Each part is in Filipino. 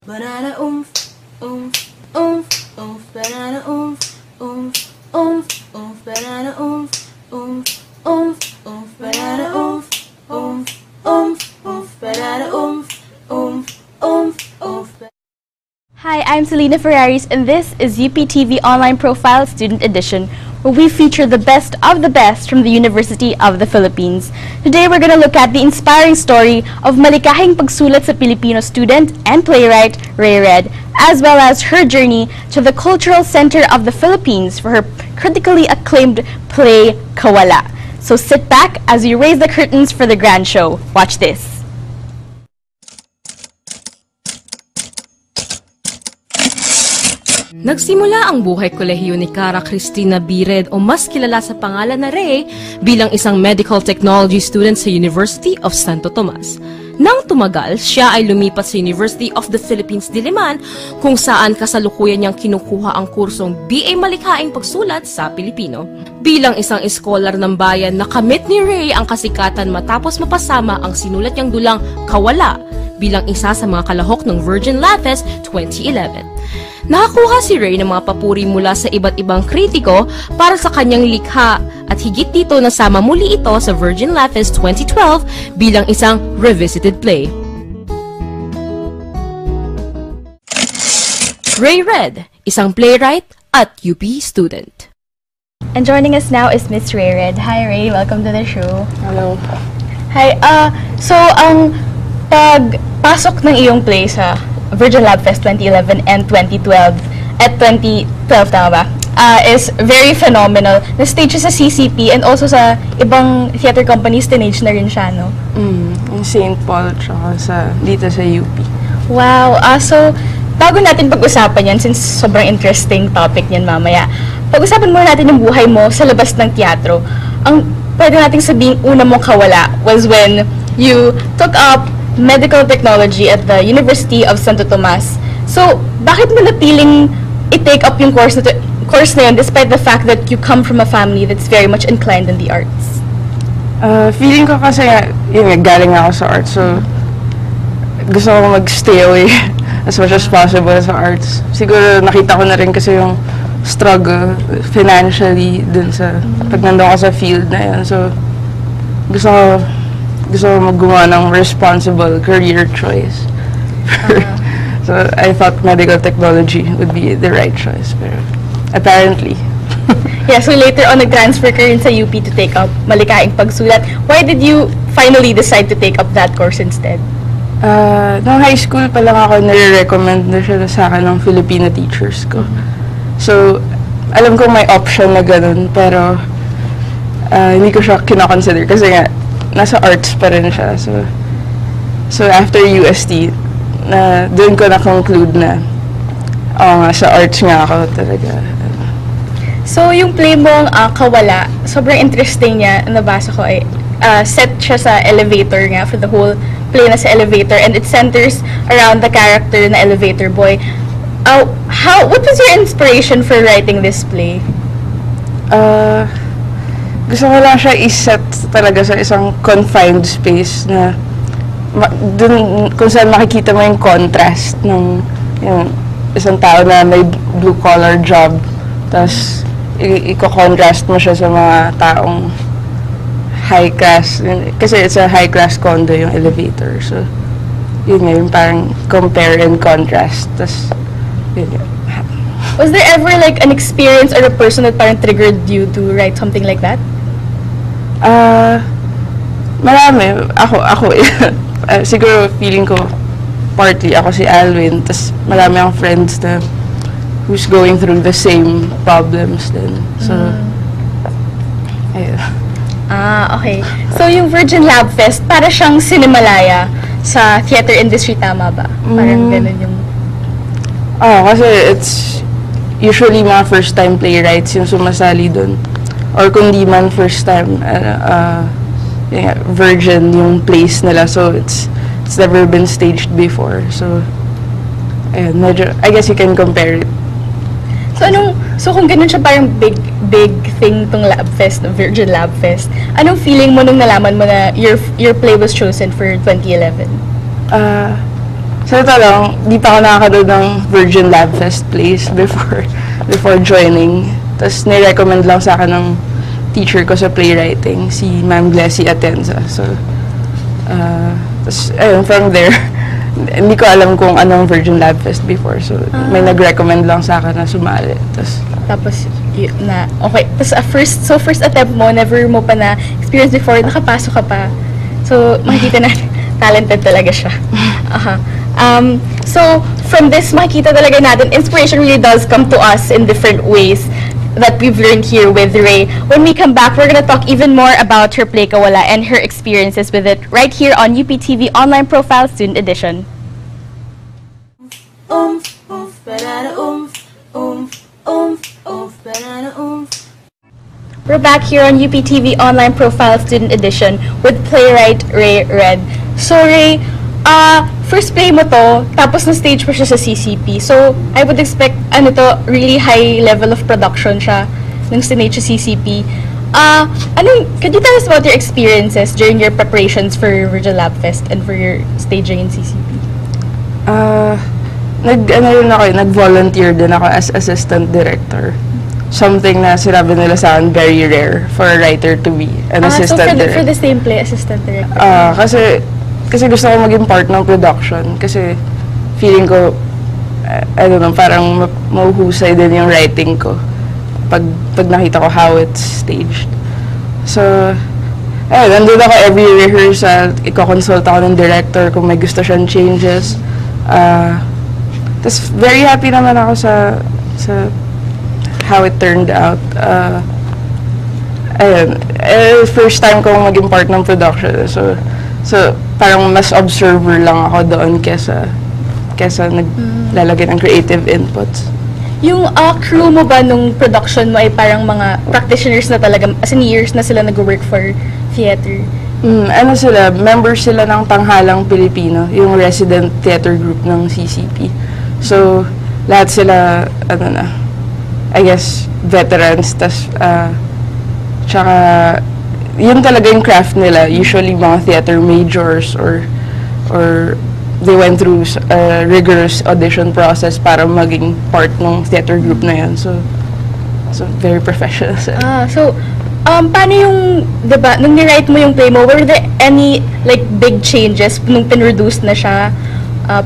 Banana oomph, oomph, oomph, oomph, banana oomph, oomph, oomph, oomph, banana oomph, oomph, oomph, oomph, banana oomph, oomph, oomph, oomph, banana oomph, oomph, oomph, oomph. Hi, I'm Selena Ferraris, and this is UPTV Online Profile Student Edition, where we feature the best of the best from the University of the Philippines. Today, we're going to look at the inspiring story of malikahing pagsulat sa Pilipino student and playwright Ray Red, as well as her journey to the Cultural Center of the Philippines for her critically acclaimed play, Kawala. So sit back as we raise the curtains for the grand show. Watch this. Nagsimula ang buhay kolehiyo ni Cara Cristina B. Red o mas kilala sa pangalan na Ray bilang isang medical technology student sa University of Santo Tomas. Nang tumagal, siya ay lumipat sa University of the Philippines Diliman kung saan kasalukuyan niyang kinukuha ang kursong BA Malikhaing Pagsulat sa Pilipino. Bilang isang scholar ng bayan, nakamit ni Ray ang kasikatan matapos mapasama ang sinulat niyang dulang Kawala bilang isa sa mga kalahok ng Virgin Lattes 2011. Nakakuha si Ray ng mga papuri mula sa iba't ibang kritiko para sa kanyang likha at higit dito nasama muli ito sa Virgin Lattes 2012 bilang isang revisited play. Ray Red, isang playwright at UP student. And joining us now is Miss Ray Red. Hi Ray, welcome to the show. Hello. Hi, so ang pagpasok ng iyong play sa Virgin Lab Fest 2011 and 2012, at 2012 tama ba, is very phenomenal. Na-stage siya sa CCP and also sa ibang theater companies, stage na rin siya, no? In St. Paul, tsaka dito sa UP. Wow, so bago natin pag-usapan yan, since sobrang interesting topic yan mamaya, pag-usapan muna natin yung buhay mo sa labas ng teatro. Ang pwede nating sabihin una mong kawala was when you took up medical technology at the University of Santo Tomas. So, bakit mo napiling i-take up yung course na yun despite the fact that you come from a family that's very much inclined in the arts? Feeling ko kasi, yun, galing ako sa arts, so gusto ko mag-stay away as much as possible sa arts. Siguro nakita ko na rin kasi yung struggle financially dun sa pag nandun ako sa field na yun. So, gusto ko magawa ng responsible career choice. So, I thought medical technology would be the right choice, pero apparently. Yeah, so later on, nag-transfer ka rin sa UP to take up Malikhaing Pagsulat. Why did you finally decide to take up that course instead? Nung high school pa lang ako, nire-recommend na siya sa akin ng Filipino teachers ko. So, alam ko may option na ganun, pero hindi ko siya kinoconsider kasi nga, nasa arts pa rin siya. So after UST, doon ko na-conclude na, sa arts nga ako talaga. So, yung play mong Kawala, sobrang interesting niya, nabasa ko ay, set siya sa elevator nga, for the whole play na sa elevator, and it centers around the character na elevator boy. What was your inspiration for writing this play? Gusto ko lang siya iset talaga sa isang confined space na dun kung saan makikita mo yung contrast ng yung isang tao na may blue-collar job, tapos i-contrast mo siya sa mga taong high class, kasi it's a high class condo yung elevator, so yun nga, yung parang compare and contrast, tapos yun nga. Was there ever like an experience or a person that parang triggered you to write something like that? Marami. Ako siguro feeling ko partly ako si Alwin, tas marami akong friends na who's going through the same problems din. So, ayun. Okay. So, yung Virgin Lab Fest, para siyang Cinemalaya sa theater industry, tama ba? Parang ganun yung... Kasi it's usually mga first-time playwrights yung sumasali dun. Or kung di man first time, virgin yung place nila, so it's never been staged before. So, ayun, medyo, I guess you can compare it. So kung ganun siya parang big thing tong Lab Fest, Virgin Lab Fest, anong feeling mo nung nalaman mo na your play was chosen for 2011? So ito lang, di pa ako nakakanood ng Virgin Lab Fest plays before joining. Tapos nirecommend lang sa akin ng teacher ko sa playwriting, si Ma'am Glessy Atenza. So, tapos ayun, from there, hindi ko alam kung anong Virgin Lab Fest before. So, may nag-recommend lang sa akin na sumali. Tapos, okay. Tapos, first attempt mo, never mo pa na experience before, nakapasok ka pa. So, makikita natin, talented talaga siya. So, from this, makikita talaga natin, inspiration really does come to us in different ways that we've learned here with Ray. When we come back, we're going to talk even more about her play Kawala and her experiences with it right here on UPTV Online Profile Student Edition. Oomph, oomph, banana, oomph, oomph, oomph, oomph, banana, oomph. We're back here on UPTV Online Profile Student Edition with playwright Ray Red. So Ray, first play mo to, tapos na-stage pa siya sa CCP. So, I would expect, really high level of production siya nung stage sa CCP. Could you tell us about your experiences during your preparations for Virgin Lab Fest and for your staging in CCP? Nag-volunteer din ako as assistant director. Something na sinabi nila sa akin, very rare for a writer to be an assistant director. So for the same play, assistant director? Kasi gusto ko maging part ng production. Kasi feeling ko, I don't know, parang mahuhusay din yung writing ko pag nakita ko how it's staged. So, nandun ako every rehearsal, i-consult ako ng director kung may gusto siyang changes. Tapos very happy naman ako sa how it turned out. First time ko maging part ng production. So parang mas observer lang ako doon kesa naglalagay ng creative inputs. Yung crew mo ba nung production mo ay parang mga practitioners na talaga, as in years na sila nag-work for theater? Members sila ng Tanghalang Pilipino, yung resident theater group ng CCP. So, lahat sila, I guess, veterans, tsaka, yun talaga yung craft nila. Usually, mga theater majors or they went through a rigorous audition process para maging part ng theater group na yun. So very professional. Paano yung, diba, nung ni-write mo yung play mo, were there any, big changes nung pinroduce na siya?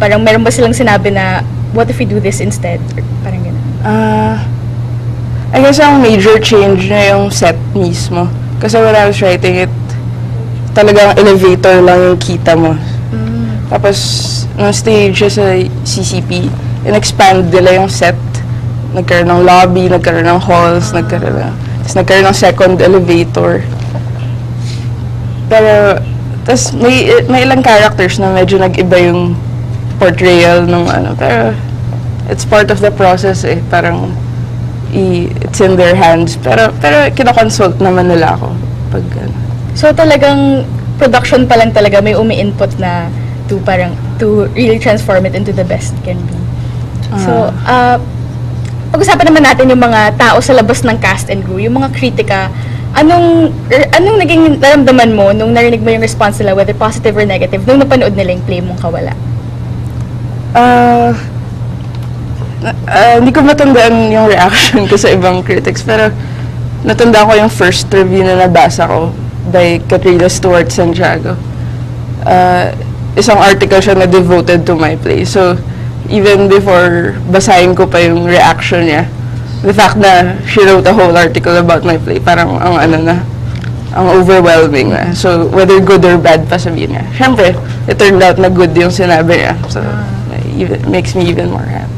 Parang meron ba silang sinabi na, what if we do this instead? Or parang gano'n. I guess ang major change na yung set mismo. Kasi when I was writing it, talagang elevator lang yung kita mo. Tapos, nung stage sa CCP, in-expand nila yung set. Nagkaroon ng lobby, nagkaroon ng halls, nagkaroon ng second elevator. Pero, tas may ilang characters na medyo nag-iba yung portrayal ng pero it's part of the process parang it's in their hands. Pero kinoconsult naman nila ako pag So talagang production pa lang talaga may umi-input na to really transform it into the best it can be. So, pag-usapan naman natin yung mga tao sa labas ng cast and crew, yung mga kritika. Anong naging naramdaman mo nung narinig mo yung response nila, whether positive or negative, nung napanood nila yung play mong Kawala? Hindi ko matandaan yung reaction ko sa ibang critics, pero natandaan ko yung first review na nabasa ko by Katrina Stewart Santiago. Isang article siya na devoted to my play. So, even before basahin ko pa yung reaction niya, the fact na she wrote a whole article about my play, parang ang overwhelming na. So, whether good or bad pa sabihin niya. Siyempre, it turned out na good yung sinabi niya. So, it makes me even more happy.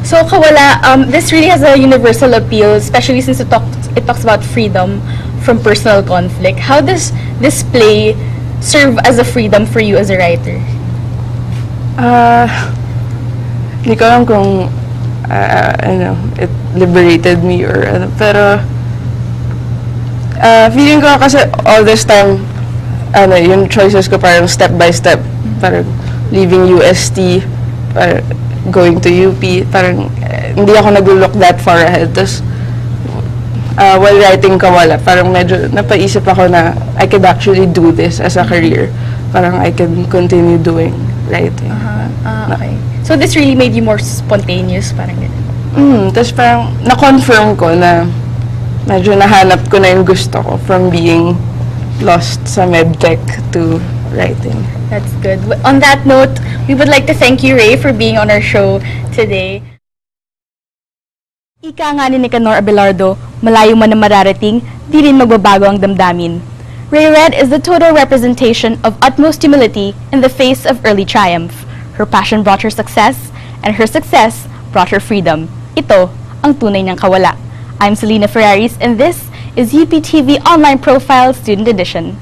So, Kawala, this really has a universal appeal, especially since it talks about freedom from personal conflict. How does this play serve as a freedom for you as a writer? Hindi ko alam kung it liberated me or pero feeling ko kasi all this time yung choices ko parang step by step, parang leaving UST, parang going to UP, parang hindi ako nag-look that far ahead. Tapos while writing Kawala, parang medyo napaisip ako na I could actually do this as a career. Parang I can continue doing writing. Okay. So this really made you more spontaneous, parang ganun. Tapos parang na-confirm ko na medyo nahanap ko na yung gusto ko from being lost sa medtech to writing. That's good. On that note, we would like to thank you, Ray, for being on our show today. Ika nga ni Nicanor Abelardo, malayo man na mararating, di rin magbabago ang damdamin. Ray Red is the total representation of utmost humility in the face of early triumph. Her passion brought her success, and her success brought her freedom. Ito ang tunay niyang kawala. I'm Selena Ferraris, and this is UPTV Online Profile Student Edition.